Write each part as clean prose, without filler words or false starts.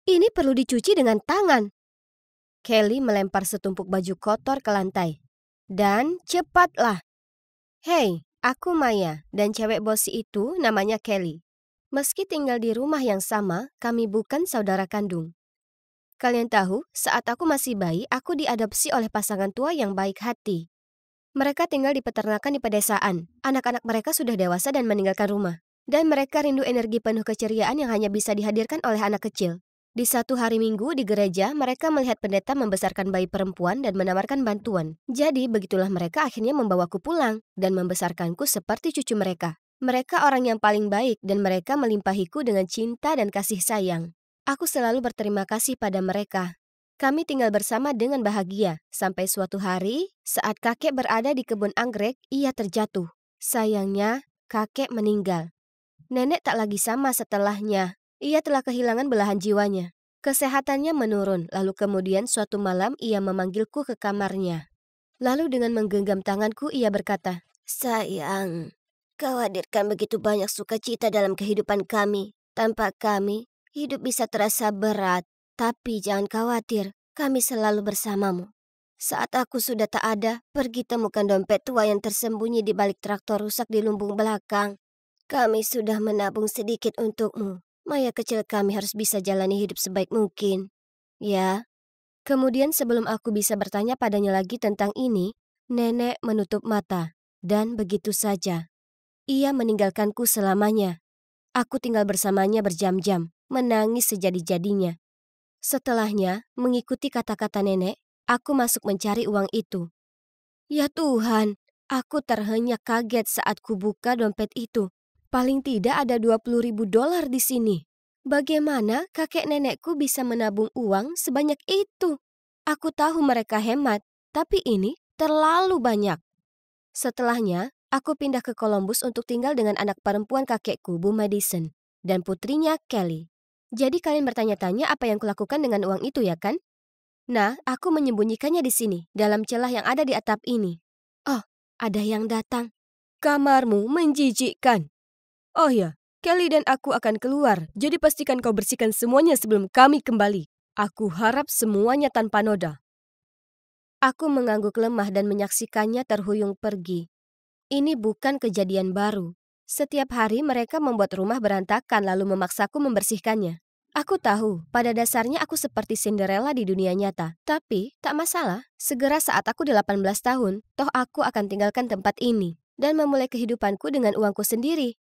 Ini perlu dicuci dengan tangan. Kelly melempar setumpuk baju kotor ke lantai. Dan cepatlah. Hei, aku Maya dan cewek bosi itu namanya Kelly. Meski tinggal di rumah yang sama, kami bukan saudara kandung. Kalian tahu, saat aku masih bayi, aku diadopsi oleh pasangan tua yang baik hati. Mereka tinggal di peternakan di pedesaan. Anak-anak mereka sudah dewasa dan meninggalkan rumah. Dan mereka rindu energi penuh keceriaan yang hanya bisa dihadirkan oleh anak kecil. Di satu hari Minggu di gereja, mereka melihat pendeta membesarkan bayi perempuan dan menawarkan bantuan. Jadi, begitulah mereka akhirnya membawaku pulang dan membesarkanku seperti cucu mereka. Mereka orang yang paling baik dan mereka melimpahiku dengan cinta dan kasih sayang. Aku selalu berterima kasih pada mereka. Kami tinggal bersama dengan bahagia, sampai suatu hari, saat kakek berada di kebun anggrek, ia terjatuh. Sayangnya, kakek meninggal. Nenek tak lagi sama setelahnya. Ia telah kehilangan belahan jiwanya. Kesehatannya menurun, lalu kemudian suatu malam ia memanggilku ke kamarnya. Lalu dengan menggenggam tanganku, ia berkata, "Sayang, kau hadirkan begitu banyak sukacita dalam kehidupan kami. Tanpa kami, hidup bisa terasa berat. Tapi jangan khawatir, kami selalu bersamamu. Saat aku sudah tak ada, pergi temukan dompet tua yang tersembunyi di balik traktor rusak di lumbung belakang. Kami sudah menabung sedikit untukmu. Maya kecil kami harus bisa jalani hidup sebaik mungkin. Ya." Kemudian sebelum aku bisa bertanya padanya lagi tentang ini, nenek menutup mata. Dan begitu saja. Ia meninggalkanku selamanya. Aku tinggal bersamanya berjam-jam, menangis sejadi-jadinya. Setelahnya, mengikuti kata-kata nenek, aku masuk mencari uang itu. Ya Tuhan, aku terhenyak kaget saat kubuka dompet itu. Paling tidak ada 20.000 dolar di sini. Bagaimana kakek nenekku bisa menabung uang sebanyak itu? Aku tahu mereka hemat, tapi ini terlalu banyak. Setelahnya, aku pindah ke Columbus untuk tinggal dengan anak perempuan kakekku, Bu Madison, dan putrinya Kelly. Jadi kalian bertanya-tanya apa yang kulakukan dengan uang itu ya kan? Nah, aku menyembunyikannya di sini, dalam celah yang ada di atap ini. Oh, ada yang datang. Kamarmu menjijikkan. Oh ya, Kelly dan aku akan keluar, jadi pastikan kau bersihkan semuanya sebelum kami kembali. Aku harap semuanya tanpa noda. Aku mengangguk lemah dan menyaksikannya terhuyung pergi. Ini bukan kejadian baru. Setiap hari mereka membuat rumah berantakan lalu memaksaku membersihkannya. Aku tahu, pada dasarnya aku seperti Cinderella di dunia nyata. Tapi, tak masalah, segera saat aku 18 tahun, toh aku akan tinggalkan tempat ini dan memulai kehidupanku dengan uangku sendiri.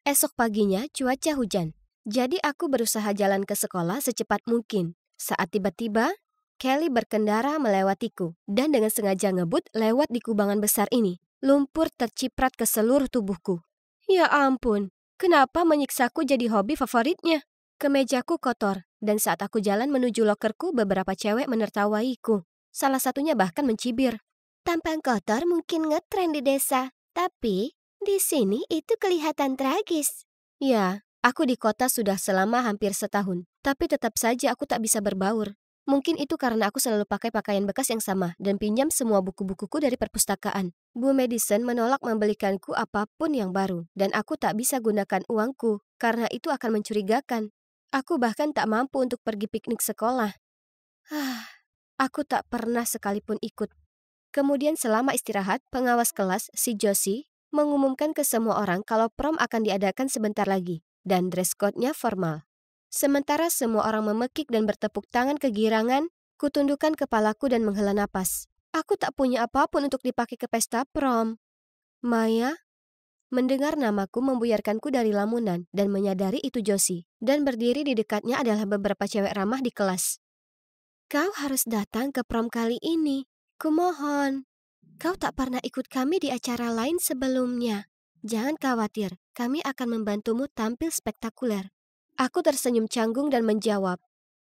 Esok paginya cuaca hujan, jadi aku berusaha jalan ke sekolah secepat mungkin. Saat tiba-tiba, Kelly berkendara melewatiku dan dengan sengaja ngebut lewat di kubangan besar ini. Lumpur terciprat ke seluruh tubuhku. Ya ampun, kenapa menyiksaku jadi hobi favoritnya? Kemejaku kotor, dan saat aku jalan menuju lokerku beberapa cewek menertawaiku. Salah satunya bahkan mencibir. Tampang kotor mungkin ngetren di desa, tapi di sini itu kelihatan tragis. Ya, aku di kota sudah selama hampir setahun, tapi tetap saja aku tak bisa berbaur. Mungkin itu karena aku selalu pakai pakaian bekas yang sama dan pinjam semua buku-bukuku dari perpustakaan. Bu Madison menolak membelikanku apapun yang baru, dan aku tak bisa gunakan uangku karena itu akan mencurigakan. Aku bahkan tak mampu untuk pergi piknik sekolah. Aku tak pernah sekalipun ikut. Kemudian selama istirahat, pengawas kelas, si Josie, mengumumkan ke semua orang kalau prom akan diadakan sebentar lagi, dan dress code-nya formal. Sementara semua orang memekik dan bertepuk tangan kegirangan, kutundukkan kepalaku dan menghela napas. Aku tak punya apapun untuk dipakai ke pesta prom. Maya, mendengar namaku membuyarkanku dari lamunan dan menyadari itu Josie, dan berdiri di dekatnya adalah beberapa cewek ramah di kelas. Kau harus datang ke prom kali ini. Kumohon. Kau tak pernah ikut kami di acara lain sebelumnya. Jangan khawatir, kami akan membantumu tampil spektakuler. Aku tersenyum canggung dan menjawab,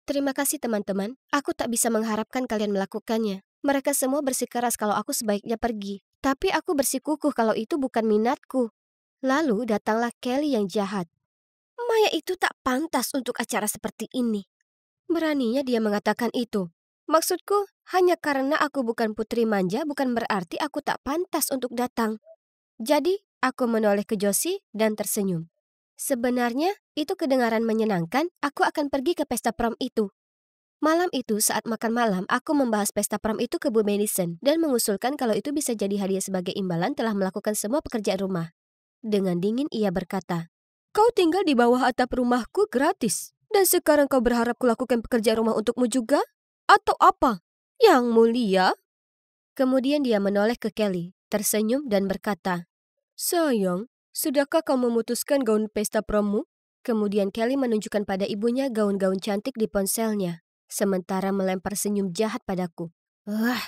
terima kasih teman-teman, aku tak bisa mengharapkan kalian melakukannya. Mereka semua bersikeras kalau aku sebaiknya pergi. Tapi aku bersikukuh kalau itu bukan minatku. Lalu datanglah Kelly yang jahat. Maya itu tak pantas untuk acara seperti ini. Beraninya dia mengatakan itu. Maksudku, hanya karena aku bukan putri manja bukan berarti aku tak pantas untuk datang. Jadi, aku menoleh ke Josie dan tersenyum. Sebenarnya, itu kedengaran menyenangkan, aku akan pergi ke pesta prom itu. Malam itu saat makan malam, aku membahas pesta prom itu ke Bu Madison dan mengusulkan kalau itu bisa jadi hadiah sebagai imbalan telah melakukan semua pekerjaan rumah. Dengan dingin ia berkata, "Kau tinggal di bawah atap rumahku gratis. Dan sekarang kau berharap kulakukan pekerjaan rumah untukmu juga? Atau apa? Yang mulia?" Kemudian dia menoleh ke Kelly, tersenyum dan berkata, "Sayang, sudahkah kau memutuskan gaun pesta prommu?" Kemudian Kelly menunjukkan pada ibunya gaun-gaun cantik di ponselnya, sementara melempar senyum jahat padaku. Wah,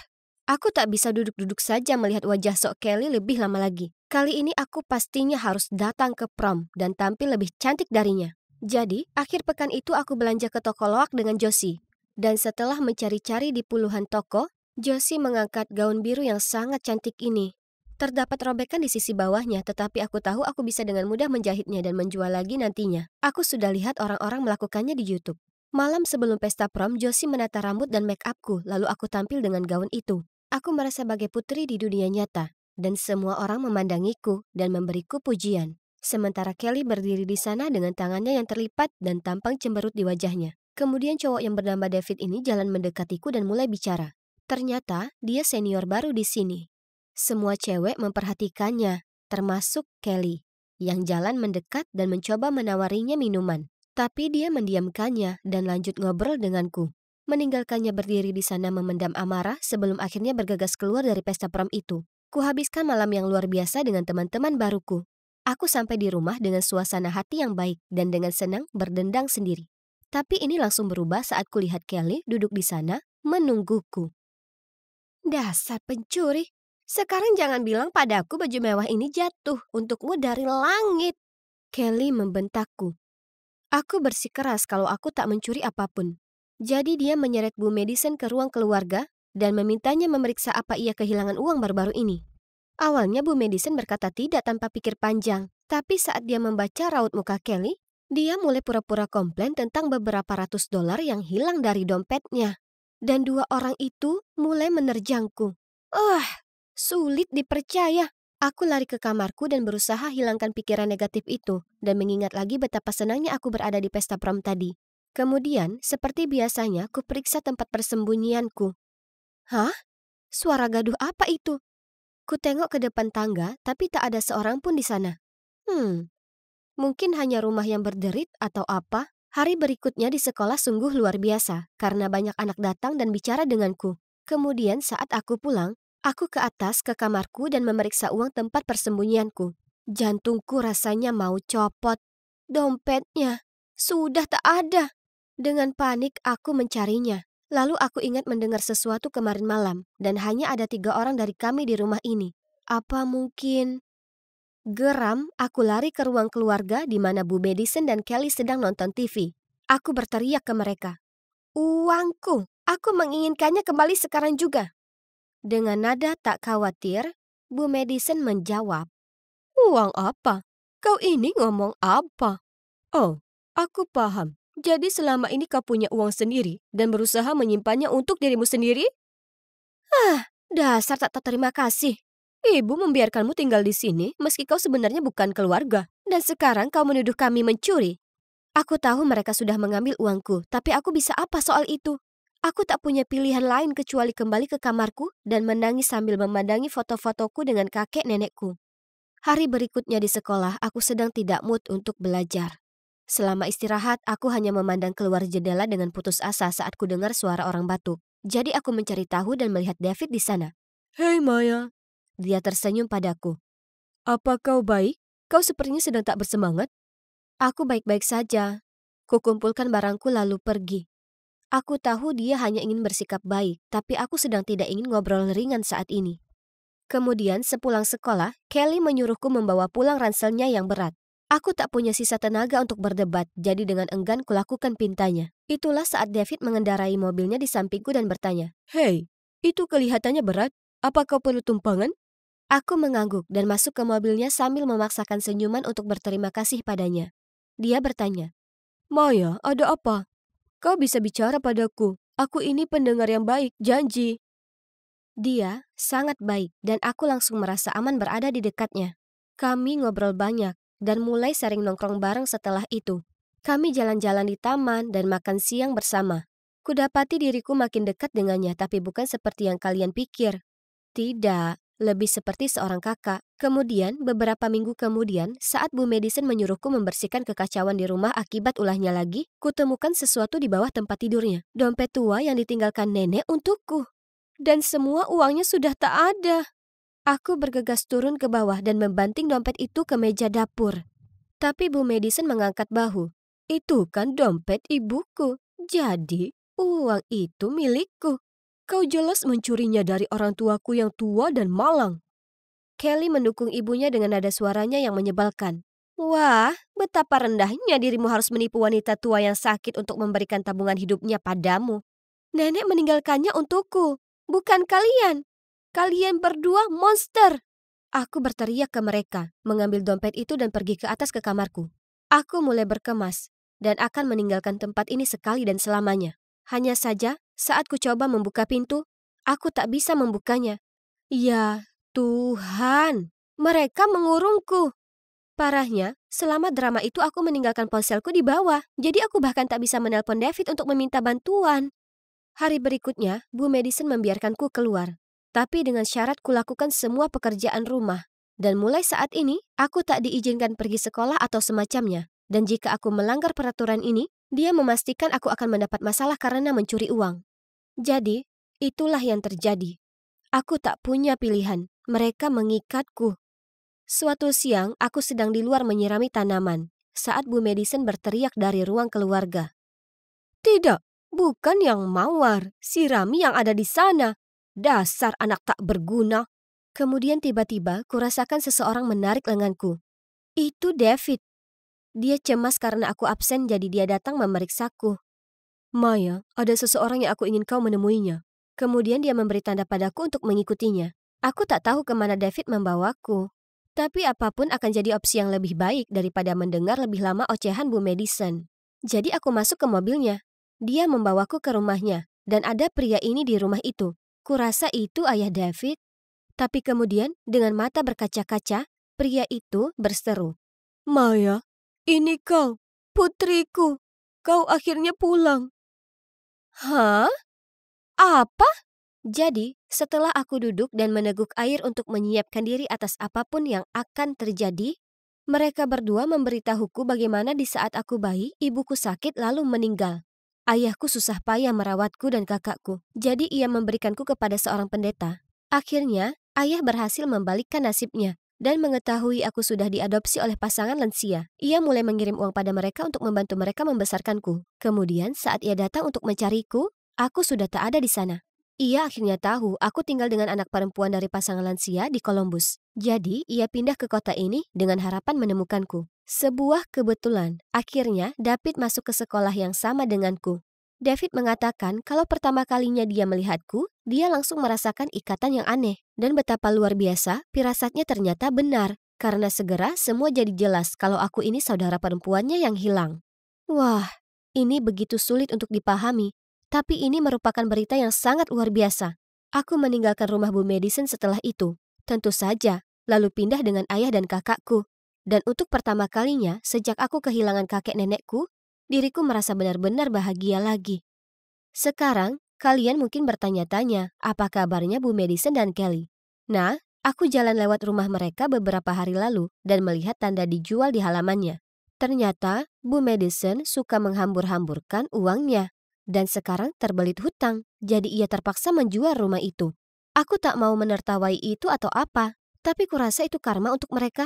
aku tak bisa duduk-duduk saja melihat wajah sok Kelly lebih lama lagi. Kali ini aku pastinya harus datang ke prom dan tampil lebih cantik darinya. Jadi, akhir pekan itu aku belanja ke toko loak dengan Josie. Dan setelah mencari-cari di puluhan toko, Josie mengangkat gaun biru yang sangat cantik ini. Terdapat robekan di sisi bawahnya, tetapi aku tahu aku bisa dengan mudah menjahitnya dan menjual lagi nantinya. Aku sudah lihat orang-orang melakukannya di YouTube. Malam sebelum pesta prom, Josie menata rambut dan make upku, lalu aku tampil dengan gaun itu. Aku merasa sebagai putri di dunia nyata, dan semua orang memandangiku dan memberiku pujian. Sementara Kelly berdiri di sana dengan tangannya yang terlipat dan tampang cemberut di wajahnya. Kemudian cowok yang bernama David ini jalan mendekatiku dan mulai bicara. Ternyata dia senior baru di sini. Semua cewek memperhatikannya, termasuk Kelly, yang jalan mendekat dan mencoba menawarinya minuman. Tapi dia mendiamkannya dan lanjut ngobrol denganku. Meninggalkannya berdiri di sana memendam amarah sebelum akhirnya bergegas keluar dari pesta prom itu. Kuhabiskan malam yang luar biasa dengan teman-teman baruku. Aku sampai di rumah dengan suasana hati yang baik dan dengan senang berdendang sendiri. Tapi ini langsung berubah saat kulihat Kelly duduk di sana menungguku. Dasar pencuri. Sekarang jangan bilang padaku baju mewah ini jatuh untukmu dari langit. Kelly membentakku. Aku bersikeras kalau aku tak mencuri apapun. Jadi dia menyeret Bu Madison ke ruang keluarga dan memintanya memeriksa apa ia kehilangan uang baru-baru ini. Awalnya Bu Madison berkata tidak tanpa pikir panjang, tapi saat dia membaca raut muka Kelly, dia mulai pura-pura komplain tentang beberapa ratus dolar yang hilang dari dompetnya. Dan dua orang itu mulai menerjangku. Sulit dipercaya. Aku lari ke kamarku dan berusaha hilangkan pikiran negatif itu dan mengingat lagi betapa senangnya aku berada di pesta prom tadi. Kemudian, seperti biasanya, kuperiksa tempat persembunyianku. Hah? Suara gaduh apa itu? Ku tengok ke depan tangga, tapi tak ada seorang pun di sana. Mungkin hanya rumah yang berderit atau apa. Hari berikutnya di sekolah sungguh luar biasa karena banyak anak datang dan bicara denganku. Kemudian saat aku pulang, aku ke atas ke kamarku dan memeriksa uang tempat persembunyianku. Jantungku rasanya mau copot. Dompetnya sudah tak ada. Dengan panik aku mencarinya. Lalu aku ingat mendengar sesuatu kemarin malam dan hanya ada 3 orang dari kami di rumah ini. Apa mungkin... Geram, aku lari ke ruang keluarga di mana Bu Madison dan Kelly sedang nonton TV. Aku berteriak ke mereka. Uangku, aku menginginkannya kembali sekarang juga. Dengan nada tak khawatir, Bu Madison menjawab. Uang apa? Kau ini ngomong apa? Oh, aku paham. Jadi selama ini kau punya uang sendiri dan berusaha menyimpannya untuk dirimu sendiri? Dasar tak terima kasih. Ibu membiarkanmu tinggal di sini meski kau sebenarnya bukan keluarga. Dan sekarang kau menuduh kami mencuri. Aku tahu mereka sudah mengambil uangku, tapi aku bisa apa soal itu? Aku tak punya pilihan lain kecuali kembali ke kamarku dan menangis sambil memandangi foto-fotoku dengan kakek nenekku. Hari berikutnya di sekolah, aku sedang tidak mood untuk belajar. Selama istirahat, aku hanya memandang keluar jendela dengan putus asa saat ku dengar suara orang batuk. Jadi aku mencari tahu dan melihat David di sana. Hei Maya, dia tersenyum padaku. Apa kau baik? Kau sepertinya sedang tak bersemangat. Aku baik-baik saja. Kukumpulkan barangku lalu pergi. Aku tahu dia hanya ingin bersikap baik, tapi aku sedang tidak ingin ngobrol ringan saat ini. Kemudian sepulang sekolah, Kelly menyuruhku membawa pulang ranselnya yang berat. Aku tak punya sisa tenaga untuk berdebat, jadi dengan enggan kulakukan pintanya. Itulah saat David mengendarai mobilnya di sampingku dan bertanya, Hei, itu kelihatannya berat. Apa kau perlu tumpangan? Aku mengangguk dan masuk ke mobilnya sambil memaksakan senyuman untuk berterima kasih padanya. Dia bertanya, Maya, ada apa? Kau bisa bicara padaku. Aku ini pendengar yang baik, janji. Dia sangat baik dan aku langsung merasa aman berada di dekatnya. Kami ngobrol banyak dan mulai sering nongkrong bareng setelah itu. Kami jalan-jalan di taman dan makan siang bersama. Kudapati diriku makin dekat dengannya, tapi bukan seperti yang kalian pikir. Tidak, lebih seperti seorang kakak. Kemudian, beberapa minggu kemudian, saat Bu Madison menyuruhku membersihkan kekacauan di rumah akibat ulahnya lagi, kutemukan sesuatu di bawah tempat tidurnya. Dompet tua yang ditinggalkan nenek untukku. Dan semua uangnya sudah tak ada. Aku bergegas turun ke bawah dan membanting dompet itu ke meja dapur. Tapi Bu Madison mengangkat bahu. Itu kan dompet ibuku. Jadi, uang itu milikku. Kau jelas mencurinya dari orang tuaku yang tua dan malang. Kelly mendukung ibunya dengan nada suaranya yang menyebalkan. Wah, betapa rendahnya dirimu harus menipu wanita tua yang sakit untuk memberikan tabungan hidupnya padamu. Nenek meninggalkannya untukku, bukan kalian. Kalian berdua monster. Aku berteriak ke mereka, mengambil dompet itu dan pergi ke atas ke kamarku. Aku mulai berkemas dan akan meninggalkan tempat ini sekali dan selamanya. Hanya saja, saat ku coba membuka pintu, aku tak bisa membukanya. Ya Tuhan, mereka mengurungku. Parahnya, selama drama itu aku meninggalkan ponselku di bawah, jadi aku bahkan tak bisa menelpon David untuk meminta bantuan. Hari berikutnya, Bu Madison membiarkanku keluar. Tapi dengan syarat kulakukan semua pekerjaan rumah. Dan mulai saat ini, aku tak diizinkan pergi sekolah atau semacamnya. Dan jika aku melanggar peraturan ini, dia memastikan aku akan mendapat masalah karena mencuri uang. Jadi, itulah yang terjadi. Aku tak punya pilihan. Mereka mengikatku. Suatu siang, aku sedang di luar menyirami tanaman. Saat Bu Madison berteriak dari ruang keluarga. Tidak, bukan yang mawar. Sirami yang ada di sana. Dasar anak tak berguna. Kemudian tiba-tiba kurasakan seseorang menarik lenganku. Itu David. Dia cemas karena aku absen jadi dia datang memeriksaku. Maya, ada seseorang yang aku ingin kau menemuinya. Kemudian dia memberi tanda padaku untuk mengikutinya. Aku tak tahu kemana David membawaku. Tapi apapun akan jadi opsi yang lebih baik daripada mendengar lebih lama ocehan Bu Madison. Jadi aku masuk ke mobilnya. Dia membawaku ke rumahnya. Dan ada pria ini di rumah itu. Kurasa itu ayah David. Tapi kemudian dengan mata berkaca-kaca, pria itu berseru. Maya, ini kau, putriku. Kau akhirnya pulang. Hah? Apa? Jadi, setelah aku duduk dan meneguk air untuk menyiapkan diri atas apapun yang akan terjadi, mereka berdua memberitahuku bagaimana di saat aku bayi, ibuku sakit lalu meninggal. Ayahku susah payah merawatku dan kakakku, jadi ia memberikanku kepada seorang pendeta. Akhirnya, ayah berhasil membalikkan nasibnya dan mengetahui aku sudah diadopsi oleh pasangan lansia. Ia mulai mengirim uang pada mereka untuk membantu mereka membesarkanku. Kemudian, saat ia datang untuk mencariku, aku sudah tak ada di sana. Ia akhirnya tahu aku tinggal dengan anak perempuan dari pasangan lansia di Columbus. Jadi, ia pindah ke kota ini dengan harapan menemukanku. Sebuah kebetulan, akhirnya David masuk ke sekolah yang sama denganku. David mengatakan kalau pertama kalinya dia melihatku, dia langsung merasakan ikatan yang aneh. Dan betapa luar biasa, firasatnya ternyata benar. Karena segera semua jadi jelas kalau aku ini saudara perempuannya yang hilang. Wah, ini begitu sulit untuk dipahami. Tapi ini merupakan berita yang sangat luar biasa. Aku meninggalkan rumah Bu Madison setelah itu. Tentu saja, lalu pindah dengan ayah dan kakakku. Dan untuk pertama kalinya, sejak aku kehilangan kakek nenekku, diriku merasa benar-benar bahagia lagi. Sekarang, kalian mungkin bertanya-tanya, apa kabarnya Bu Madison dan Kelly? Nah, aku jalan lewat rumah mereka beberapa hari lalu dan melihat tanda dijual di halamannya. Ternyata, Bu Madison suka menghambur-hamburkan uangnya. Dan sekarang terbelit hutang, jadi ia terpaksa menjual rumah itu. Aku tak mau menertawai itu atau apa, tapi kurasa itu karma untuk mereka.